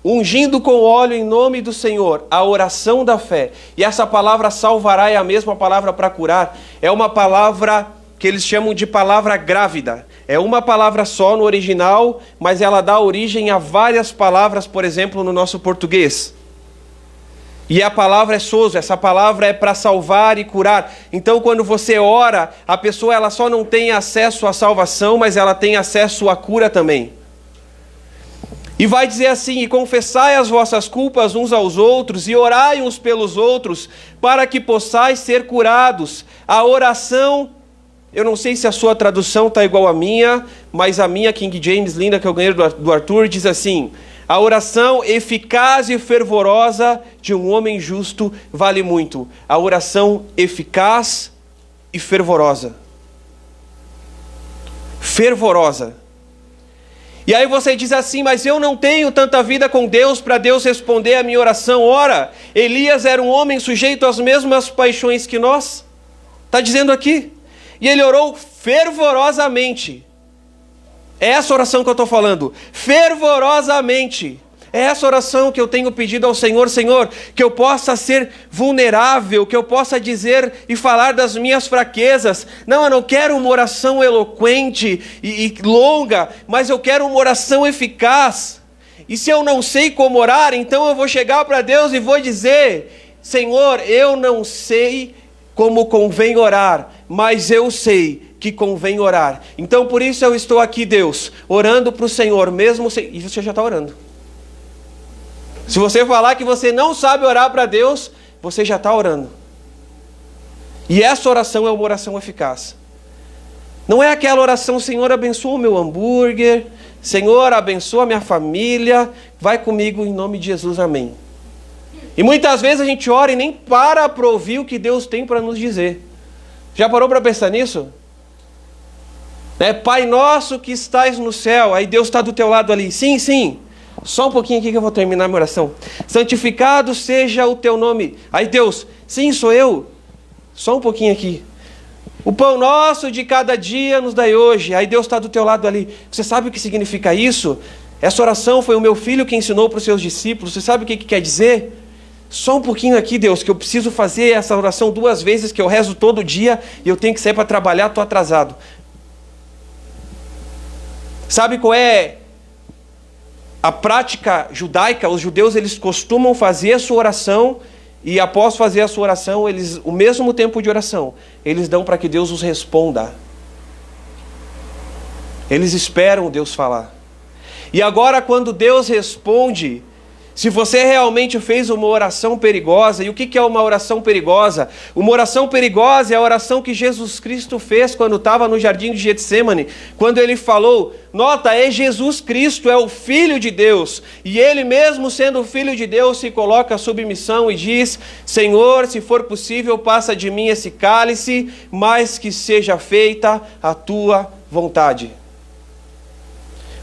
ungindo com óleo em nome do Senhor, a oração da fé. E essa palavra salvará é a mesma palavra para curar, é uma palavra que eles chamam de palavra grávida. É uma palavra só no original, mas ela dá origem a várias palavras, por exemplo, no nosso português. E a palavra é sozo, essa palavra é para salvar e curar. Então, quando você ora, a pessoa ela só não tem acesso à salvação, mas ela tem acesso à cura também. E vai dizer assim: e confessai as vossas culpas uns aos outros, e orai uns pelos outros, para que possais ser curados. A oração Eu não sei se a sua tradução está igual à minha, mas a minha King James, linda, que eu ganhei do Arthur, diz assim: a oração eficaz e fervorosa de um homem justo vale muito. A oração eficaz e fervorosa. Fervorosa. E aí você diz assim: mas eu não tenho tanta vida com Deus para Deus responder a minha oração. Ora, Elias era um homem sujeito às mesmas paixões que nós. Está dizendo aqui. E ele orou fervorosamente. É essa oração que eu estou falando. Fervorosamente. É essa oração que eu tenho pedido ao Senhor. Senhor, que eu possa ser vulnerável, que eu possa dizer e falar das minhas fraquezas. Não, eu não quero uma oração eloquente e longa, mas eu quero uma oração eficaz. E se eu não sei como orar, então eu vou chegar para Deus e vou dizer: Senhor, eu não sei como convém orar, mas eu sei que convém orar. Então por isso eu estou aqui, Deus, orando para o Senhor, mesmo sem... E você já está orando. Se você falar que você não sabe orar para Deus, você já está orando. E essa oração é uma oração eficaz. Não é aquela oração: Senhor, abençoa o meu hambúrguer, Senhor, abençoa a minha família, vai comigo em nome de Jesus, amém. E muitas vezes a gente ora e nem para ouvir o que Deus tem para nos dizer. Já parou para pensar nisso? Pai nosso que estás no céu, aí Deus está do teu lado ali. Sim, sim. Só um pouquinho aqui que eu vou terminar minha oração. Santificado seja o teu nome. Aí Deus: sim, sou eu. Só um pouquinho aqui. O pão nosso de cada dia nos dai hoje. Aí Deus está do teu lado ali. Você sabe o que significa isso? Essa oração foi o meu filho que ensinou para os seus discípulos. Você sabe o que quer dizer? Só um pouquinho aqui, Deus, que eu preciso fazer essa oração 2 vezes, que eu rezo todo dia e eu tenho que sair para trabalhar, estou atrasado. Sabe qual é a prática judaica? Os judeus, eles costumam fazer a sua oração e após fazer a sua oração, o mesmo tempo de oração, eles dão para que Deus os responda. Eles esperam Deus falar. E agora, quando Deus responde, se você realmente fez uma oração perigosa, e o que é uma oração perigosa? Uma oração perigosa é a oração que Jesus Cristo fez quando estava no jardim de Getsêmani, quando ele falou, nota, é Jesus Cristo, é o Filho de Deus, e ele mesmo sendo o Filho de Deus se coloca à submissão e diz: Senhor, se for possível, passa de mim esse cálice, mas que seja feita a tua vontade.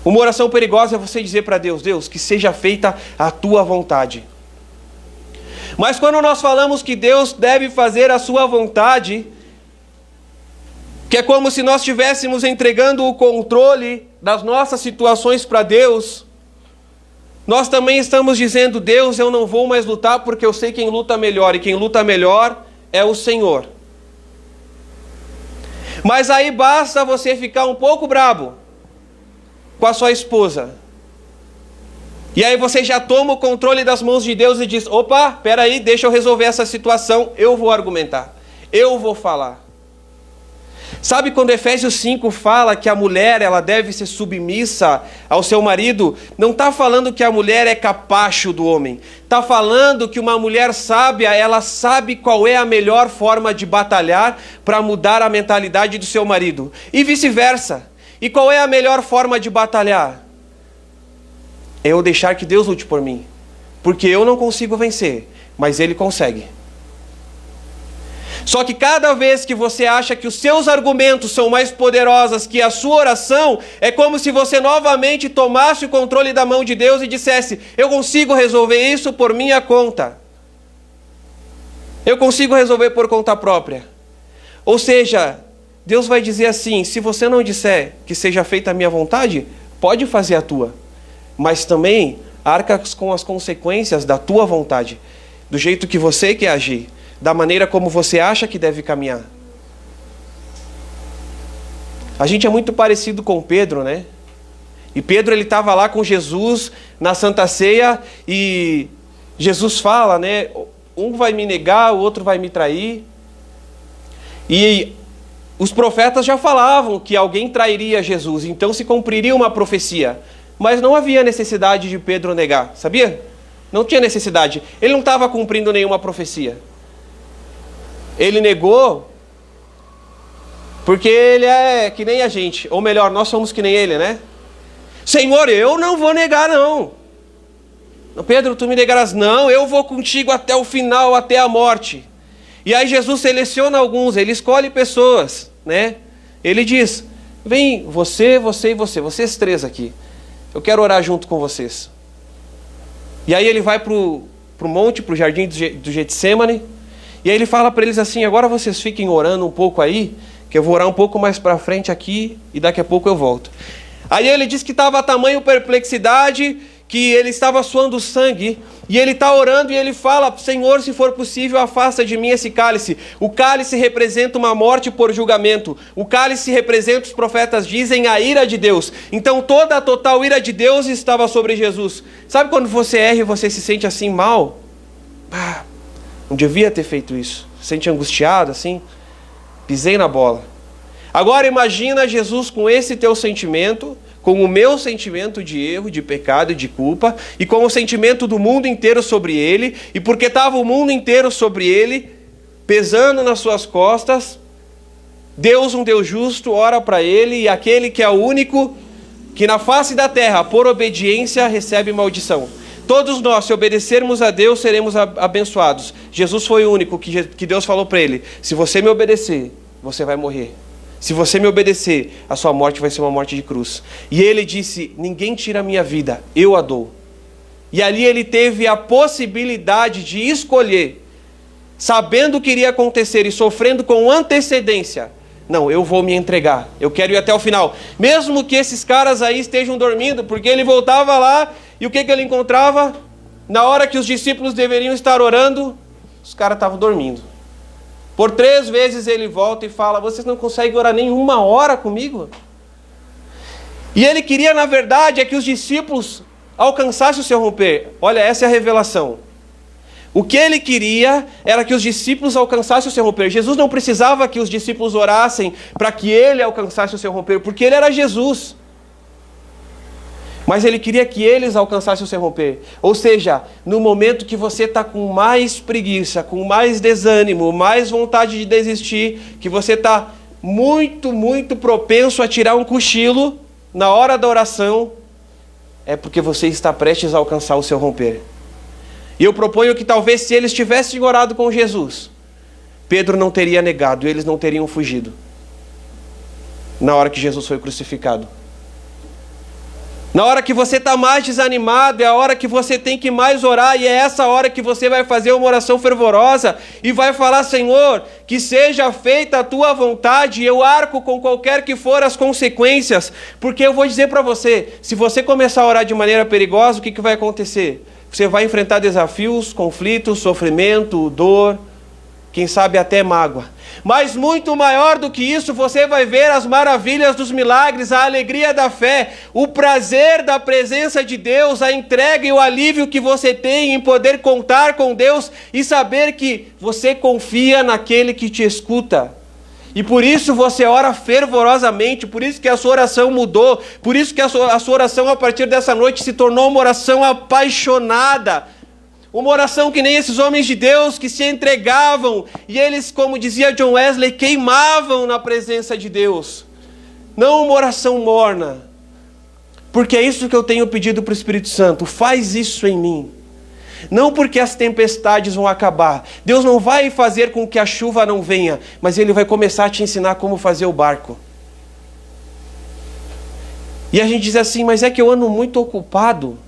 Uma oração perigosa é você dizer para Deus: Deus, que seja feita a tua vontade. Mas quando nós falamos que Deus deve fazer a sua vontade, que é como se nós estivéssemos entregando o controle das nossas situações para Deus, nós também estamos dizendo: Deus, eu não vou mais lutar porque eu sei quem luta melhor, e quem luta melhor é o Senhor. Mas aí basta você ficar um pouco brabo com a sua esposa, e aí você já toma o controle das mãos de Deus e diz: opa, peraí, deixa eu resolver essa situação, eu vou argumentar, eu vou falar. Sabe quando Efésios 5 fala que a mulher ela deve ser submissa ao seu marido? Não está falando que a mulher é capacho do homem, está falando que uma mulher sábia, ela sabe qual é a melhor forma de batalhar para mudar a mentalidade do seu marido, e vice-versa. E qual é a melhor forma de batalhar? É eu deixar que Deus lute por mim. Porque eu não consigo vencer, mas Ele consegue. Só que cada vez que você acha que os seus argumentos são mais poderosos que a sua oração, é como se você novamente tomasse o controle da mão de Deus e dissesse: eu consigo resolver isso por minha conta. Eu consigo resolver por conta própria. Ou seja, Deus vai dizer assim: se você não disser que seja feita a minha vontade, pode fazer a tua, mas também arca com as consequências da tua vontade, do jeito que você quer agir, da maneira como você acha que deve caminhar. A gente é muito parecido com Pedro, né? E Pedro, ele estava lá com Jesus na Santa Ceia e Jesus fala, né? Um vai me negar, o outro vai me trair. E os profetas já falavam que alguém trairia Jesus, então se cumpriria uma profecia. Mas não havia necessidade de Pedro negar, sabia? Não tinha necessidade. Ele não estava cumprindo nenhuma profecia. Ele negou Porque ele é que nem a gente, ou melhor, nós somos que nem ele, né? Senhor, eu não vou negar não. Pedro, tu me negarás? Não, eu vou contigo até o final, até a morte. E aí Jesus seleciona alguns, ele escolhe pessoas, né? Ele diz, vem você, você e você, vocês três aqui. Eu quero orar junto com vocês. E aí ele vai pro monte, pro jardim do Getsêmani. E aí ele fala para eles assim, agora vocês fiquem orando um pouco aí, que eu vou orar um pouco mais para frente aqui e daqui a pouco eu volto. Aí ele diz que estava a tamanho perplexidade, que ele estava suando sangue, e ele está orando e ele fala, Senhor, se for possível, afasta de mim esse cálice. O cálice representa uma morte por julgamento. O cálice representa, os profetas dizem, a ira de Deus. Então toda a total ira de Deus estava sobre Jesus. Sabe quando você erra e você se sente assim mal? Não devia ter feito isso. Se sente angustiado assim? Pisei na bola. Agora imagina Jesus com esse teu sentimento, com o meu sentimento de erro, de pecado e de culpa, e com o sentimento do mundo inteiro sobre ele, e porque estava o mundo inteiro sobre ele, pesando nas suas costas, Deus, um Deus justo, ora para ele, e aquele que é o único que na face da terra, por obediência, recebe maldição. Todos nós, se obedecermos a Deus, seremos abençoados. Jesus foi o único que Deus falou para ele, se você me obedecer, você vai morrer. Se você me obedecer, a sua morte vai ser uma morte de cruz. E ele disse, ninguém tira a minha vida, eu a dou. E ali ele teve a possibilidade de escolher, sabendo o que iria acontecer e sofrendo com antecedência. Não, eu vou me entregar, eu quero ir até o final. Mesmo que esses caras aí estejam dormindo, porque ele voltava lá e o que ele encontrava? Na hora que os discípulos deveriam estar orando, os caras estavam dormindo. Por 3 vezes ele volta e fala, vocês não conseguem orar nem 1 hora comigo? E ele queria, na verdade, é que os discípulos alcançassem o seu romper. Olha, essa é a revelação. O que ele queria era que os discípulos alcançassem o seu romper. Jesus não precisava que os discípulos orassem para que ele alcançasse o seu romper, porque ele era Jesus. Mas ele queria que eles alcançassem o seu romper. Ou seja, no momento que você está com mais preguiça, com mais desânimo, mais vontade de desistir, que você está muito, muito propenso a tirar um cochilo na hora da oração, é porque você está prestes a alcançar o seu romper. E eu proponho que talvez se eles tivessem orado com Jesus, Pedro não teria negado, eles não teriam fugido na hora que Jesus foi crucificado. Na hora que você está mais desanimado, é a hora que você tem que mais orar, e é essa hora que você vai fazer uma oração fervorosa e vai falar, Senhor, que seja feita a tua vontade, e eu arco com qualquer que for as consequências, porque eu vou dizer para você, se você começar a orar de maneira perigosa, o que vai acontecer? Você vai enfrentar desafios, conflitos, sofrimento, dor, quem sabe até mágoa. Mas muito maior do que isso, você vai ver as maravilhas dos milagres, a alegria da fé, o prazer da presença de Deus, a entrega e o alívio que você tem em poder contar com Deus e saber que você confia naquele que te escuta. E por isso você ora fervorosamente, por isso que a sua oração mudou, por isso que a sua oração a partir dessa noite se tornou uma oração apaixonada. Uma oração que nem esses homens de Deus que se entregavam e eles, como dizia John Wesley, queimavam na presença de Deus. Não uma oração morna. Porque é isso que eu tenho pedido para o Espírito Santo. Faz isso em mim. Não porque as tempestades vão acabar. Deus não vai fazer com que a chuva não venha, mas Ele vai começar a te ensinar como fazer o barco. E a gente diz assim, mas é que eu ando muito ocupado.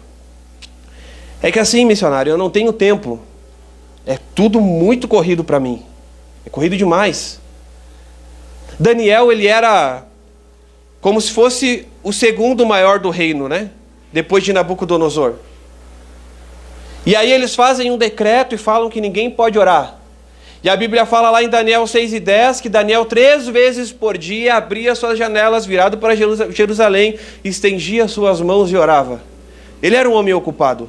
É que assim, missionário, eu não tenho tempo. É tudo muito corrido para mim. É corrido demais. Daniel, ele era como se fosse o segundo maior do reino, né? Depois de Nabucodonosor. E aí eles fazem um decreto e falam que ninguém pode orar. E a Bíblia fala lá em Daniel 6:10 que Daniel 3 vezes por dia abria suas janelas virado para Jerusalém, estendia suas mãos e orava. Ele era um homem ocupado.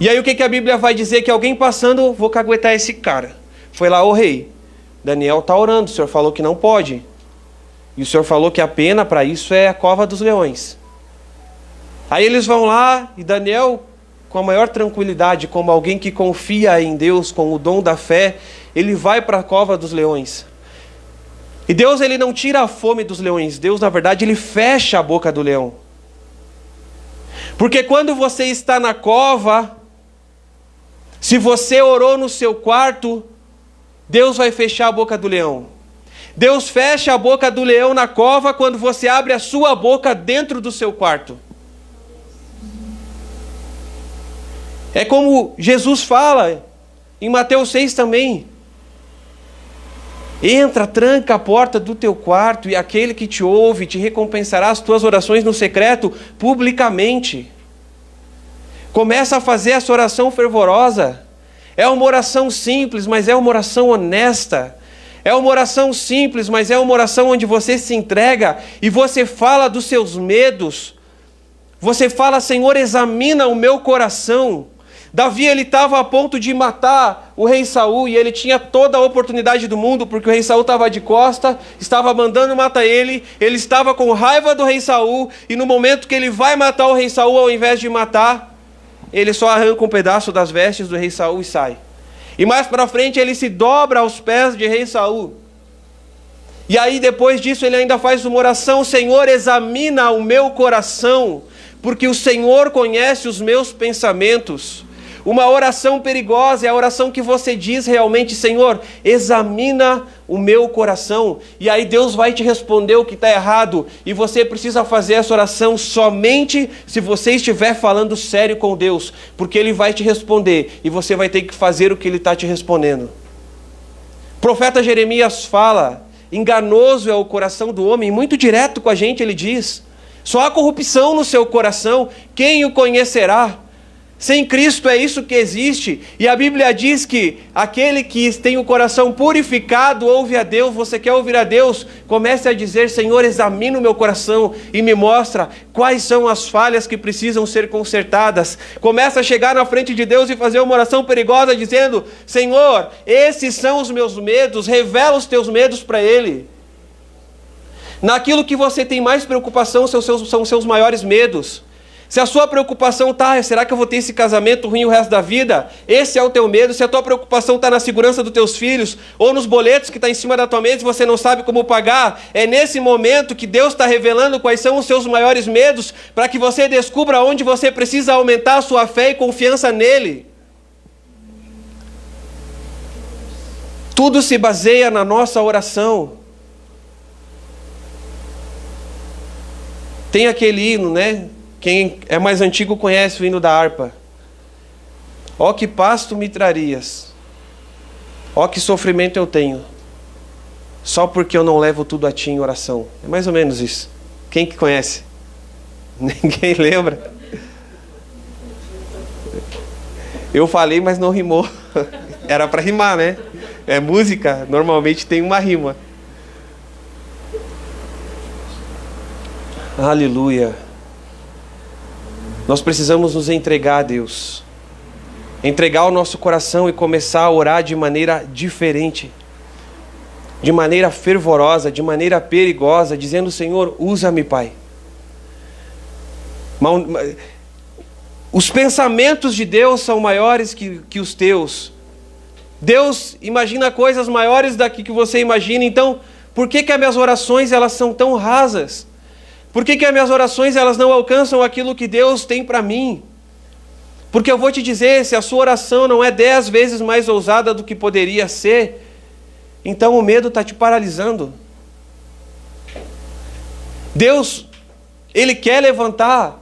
E aí o que a Bíblia vai dizer? Que alguém passando, vou caguetar esse cara. Foi lá, ô rei, Daniel está orando, o senhor falou que não pode. E o senhor falou que a pena para isso é a cova dos leões. Aí eles vão lá e Daniel, com a maior tranquilidade, como alguém que confia em Deus, com o dom da fé, ele vai para a cova dos leões. E Deus, ele não tira a fome dos leões. Deus, na verdade, ele fecha a boca do leão. Porque quando você está na cova, se você orou no seu quarto, Deus vai fechar a boca do leão. Deus fecha a boca do leão na cova quando você abre a sua boca dentro do seu quarto. É como Jesus fala em Mateus 6 também. Entra, tranca a porta do teu quarto e aquele que te ouve te recompensará as tuas orações no secreto publicamente. Começa a fazer essa oração fervorosa. É uma oração simples, mas é uma oração honesta. É uma oração simples, mas é uma oração onde você se entrega e você fala dos seus medos. Você fala, Senhor, examina o meu coração. Davi, ele estava a ponto de matar o rei Saul e ele tinha toda a oportunidade do mundo, porque o rei Saul estava de costa, estava mandando matar ele estava com raiva do rei Saul, e no momento que ele vai matar o rei Saul, ao invés de matar, ele só arranca um pedaço das vestes do rei Saul e sai. E mais para frente ele se dobra aos pés de rei Saul. E aí depois disso ele ainda faz uma oração, Senhor, examina o meu coração, porque o Senhor conhece os meus pensamentos. Uma oração perigosa é a oração que você diz realmente, Senhor, examina o meu coração. E aí Deus vai te responder o que está errado. E você precisa fazer essa oração somente se você estiver falando sério com Deus. Porque Ele vai te responder e você vai ter que fazer o que Ele está te respondendo. O profeta Jeremias fala, enganoso é o coração do homem, muito direto com a gente ele diz, só há corrupção no seu coração, quem o conhecerá? Sem Cristo é isso que existe. E a Bíblia diz que aquele que tem o coração purificado ouve a Deus. Você quer ouvir a Deus? Comece a dizer, Senhor, examina o meu coração e me mostra quais são as falhas que precisam ser consertadas. Comece a chegar na frente de Deus e fazer uma oração perigosa dizendo, Senhor, esses são os meus medos, revela os teus medos para Ele. Naquilo que você tem mais preocupação são os seus maiores medos. Se a sua preocupação está, será que eu vou ter esse casamento ruim o resto da vida? Esse é o teu medo. Se a tua preocupação está na segurança dos teus filhos, ou nos boletos que estão em cima da tua mesa e você não sabe como pagar, é nesse momento que Deus está revelando quais são os seus maiores medos, para que você descubra onde você precisa aumentar a sua fé e confiança nele. Tudo se baseia na nossa oração. Tem aquele hino, né? Quem é mais antigo conhece o hino da harpa. Ó que paz tu me trarias, ó que sofrimento eu tenho, só porque eu não levo tudo a ti em oração. É mais ou menos isso. Quem que conhece? Ninguém lembra? Eu falei, mas não rimou. Era para rimar, né? É música, normalmente tem uma rima. Aleluia. Nós precisamos nos entregar a Deus. Entregar o nosso coração e começar a orar de maneira diferente. De maneira fervorosa, de maneira perigosa, dizendo, Senhor, usa-me, Pai. Os pensamentos de Deus são maiores que os teus. Deus imagina coisas maiores daqui que você imagina. Então, por que as minhas orações elas são tão rasas? Por que as minhas orações elas não alcançam aquilo que Deus tem para mim? Porque eu vou te dizer, se a sua oração não é 10 vezes mais ousada do que poderia ser, então o medo está te paralisando. Deus, Ele quer levantar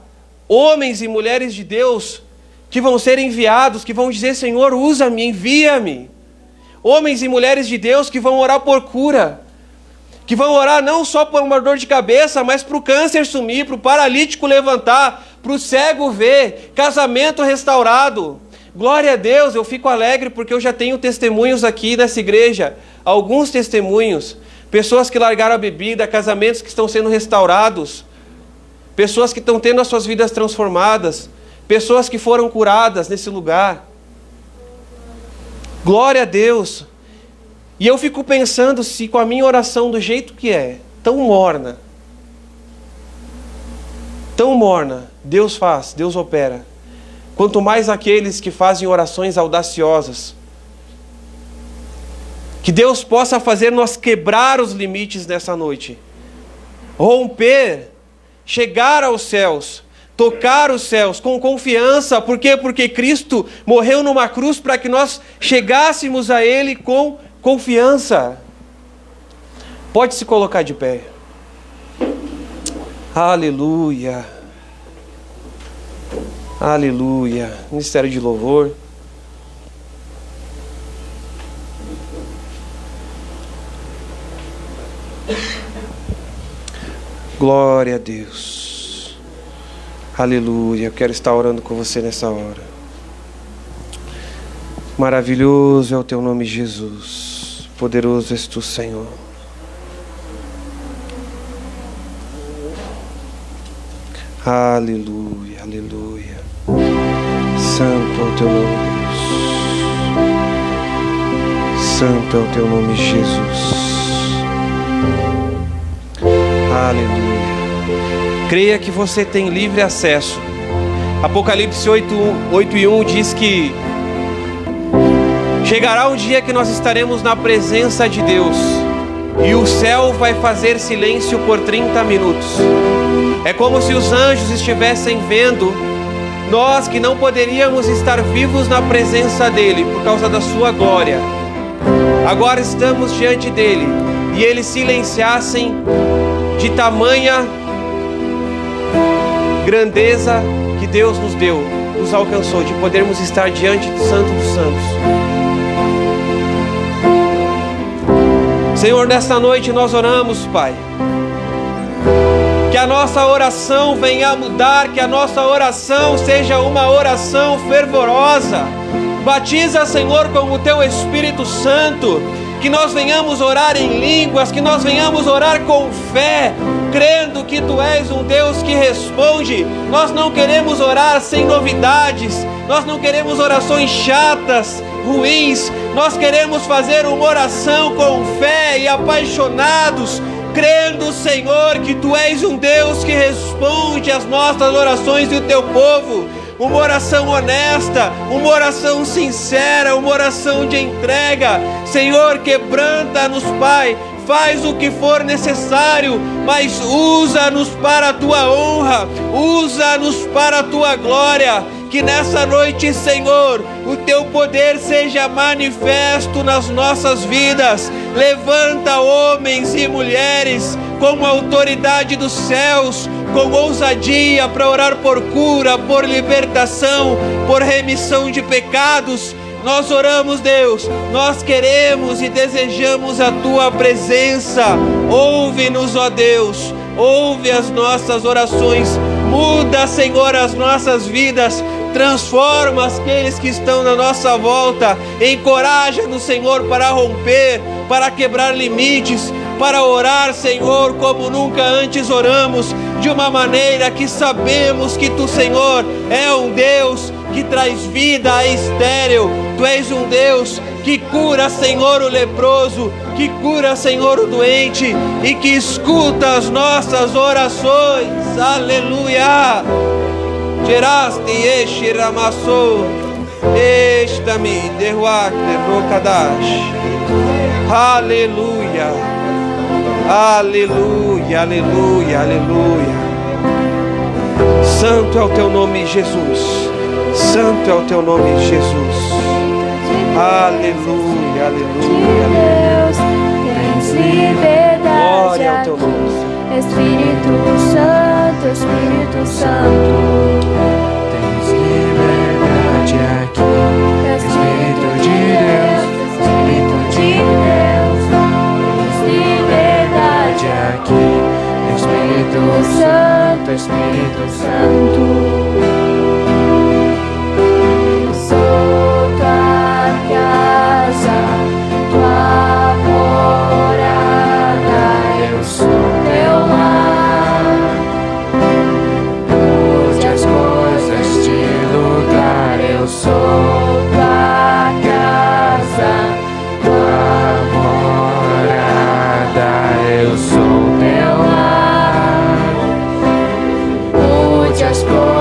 homens e mulheres de Deus que vão ser enviados, que vão dizer, Senhor, usa-me, envia-me. Homens e mulheres de Deus que vão orar por cura, que vão orar não só por uma dor de cabeça, mas para o câncer sumir, para o paralítico levantar, para o cego ver, casamento restaurado. Glória a Deus, eu fico alegre porque eu já tenho testemunhos aqui nessa igreja, alguns testemunhos, pessoas que largaram a bebida, casamentos que estão sendo restaurados, pessoas que estão tendo as suas vidas transformadas, pessoas que foram curadas nesse lugar. Glória a Deus. E eu fico pensando se com a minha oração do jeito que é, tão morna, Deus faz, Deus opera. Quanto mais aqueles que fazem orações audaciosas. Que Deus possa fazer nós quebrar os limites nessa noite. Romper, chegar aos céus, tocar os céus com confiança. Por quê? Porque Cristo morreu numa cruz para que nós chegássemos a Ele com confiança. Pode se colocar de pé. Aleluia. Aleluia. Ministério de louvor. Glória a Deus. Aleluia. Eu quero estar orando com você nessa hora. Maravilhoso é o teu nome, Jesus. Poderoso és tu, Senhor. Aleluia, aleluia. Santo é o teu nome, Deus. Santo é o teu nome, Jesus. Aleluia. Creia que você tem livre acesso. Apocalipse 8:1 diz que chegará um dia que nós estaremos na presença de Deus e o céu vai fazer silêncio por 30 minutos. É como se os anjos estivessem vendo nós que não poderíamos estar vivos na presença dele por causa da sua glória. Agora estamos diante dele e eles silenciassem de tamanha grandeza que Deus nos deu, nos alcançou, de podermos estar diante do Santo dos Santos. Senhor, nesta noite nós oramos, Pai, que a nossa oração venha a mudar, que a nossa oração seja uma oração fervorosa. Batiza, Senhor, com o Teu Espírito Santo, que nós venhamos orar em línguas, que nós venhamos orar com fé, crendo que Tu és um Deus que responde. Nós não queremos orar sem novidades, nós não queremos orações chatas, ruins, nós queremos fazer uma oração com fé e apaixonados, crendo, Senhor, que Tu és um Deus que responde às nossas orações e o Teu povo. Uma oração honesta, uma oração sincera, uma oração de entrega. Senhor, quebranta-nos, Pai, faz o que for necessário, mas usa-nos para a Tua honra, usa-nos para a Tua glória. Que nessa noite, Senhor, o Teu poder seja manifesto nas nossas vidas. Levanta homens e mulheres com a autoridade dos céus, com ousadia para orar por cura, por libertação, por remissão de pecados. Nós oramos, Deus, nós queremos e desejamos a Tua presença. Ouve-nos, ó Deus, ouve as nossas orações, muda, Senhor, as nossas vidas, transforma aqueles que estão na nossa volta, encoraja-nos, Senhor, para romper, para quebrar limites, para orar, Senhor, como nunca antes oramos, de uma maneira que sabemos que Tu, Senhor, é um Deus que traz vida a estéril. Tu és um Deus que cura, Senhor, o leproso, que cura, Senhor, o doente e que escuta as nossas orações. Aleluia! Geraste este ramassou, esta-me derruac derrocadash. Aleluia! Aleluia, aleluia, aleluia. Santo é o Teu nome, Jesus. Santo é o Teu nome, Jesus. Aleluia, aleluia, Deus, tens liberdade. glória ao Teu nome. Espírito Santo, Espírito Santo, Tens liberdade aqui, Espírito de Deus, Espírito de Deus. Tens liberdade aqui, Espírito Santo, Espírito Santo. sou tua casa, tua morada, eu sou teu lar. Mude as coisas de lugar, eu sou tua casa, tua morada, eu sou teu lar. Mude as coisas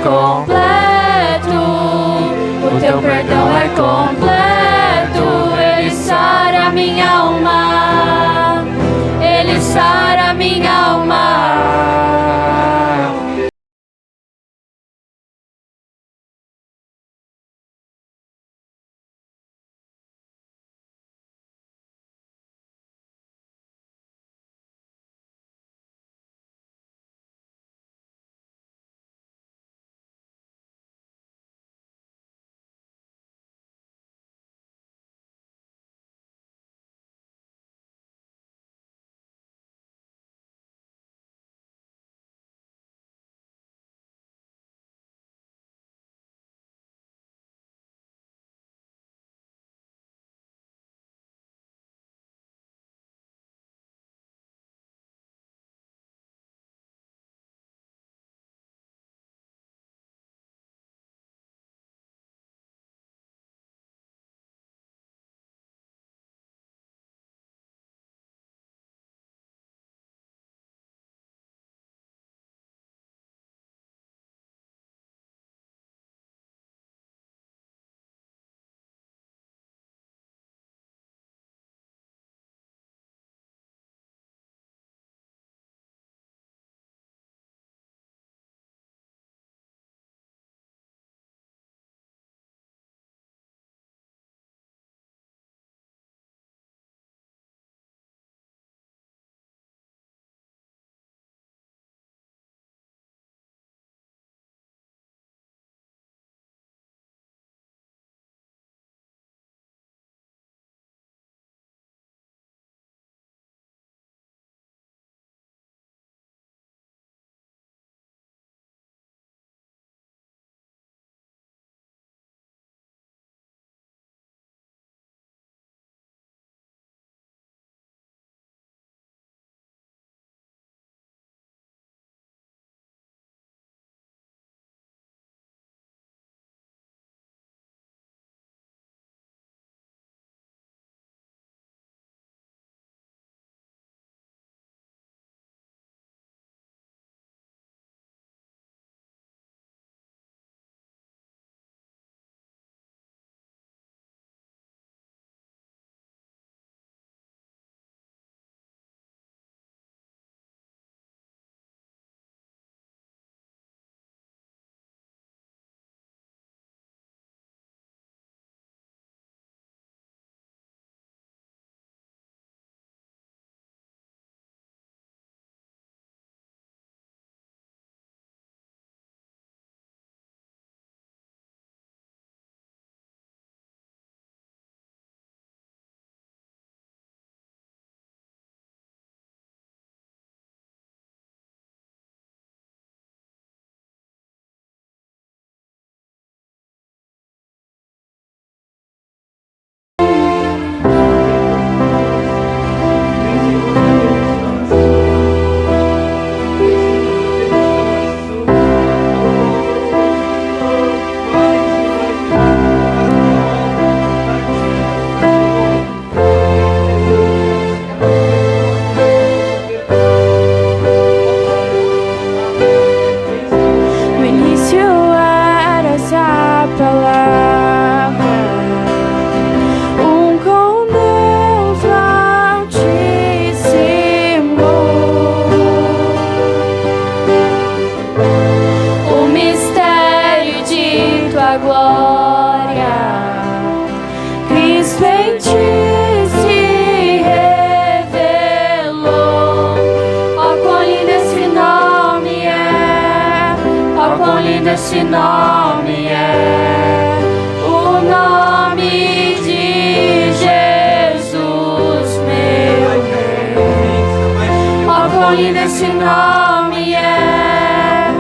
completo, o teu perdão é completo. Ele sara minha alma, ele sara minha alma. Esse nome é o nome de Jesus, meu Rei. Ó, quão lindo esse nome é,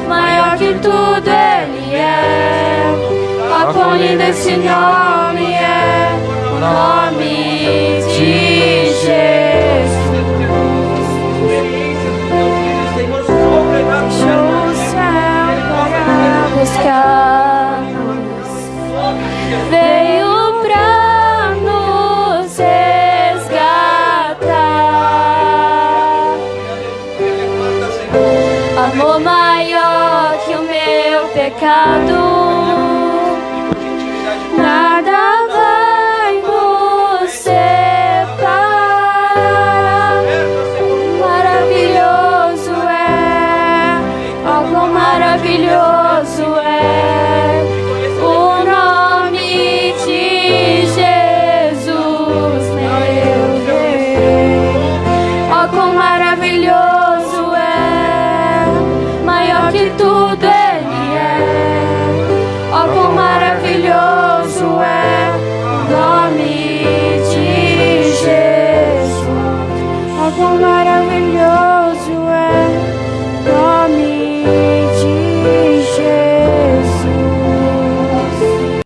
maior que tudo Ele é. Ó, quão lindo esse nome é, o nome de Jesus. Deixou o céu para buscar-nos, veio pra nos resgatar. Amor maior que o meu pecado.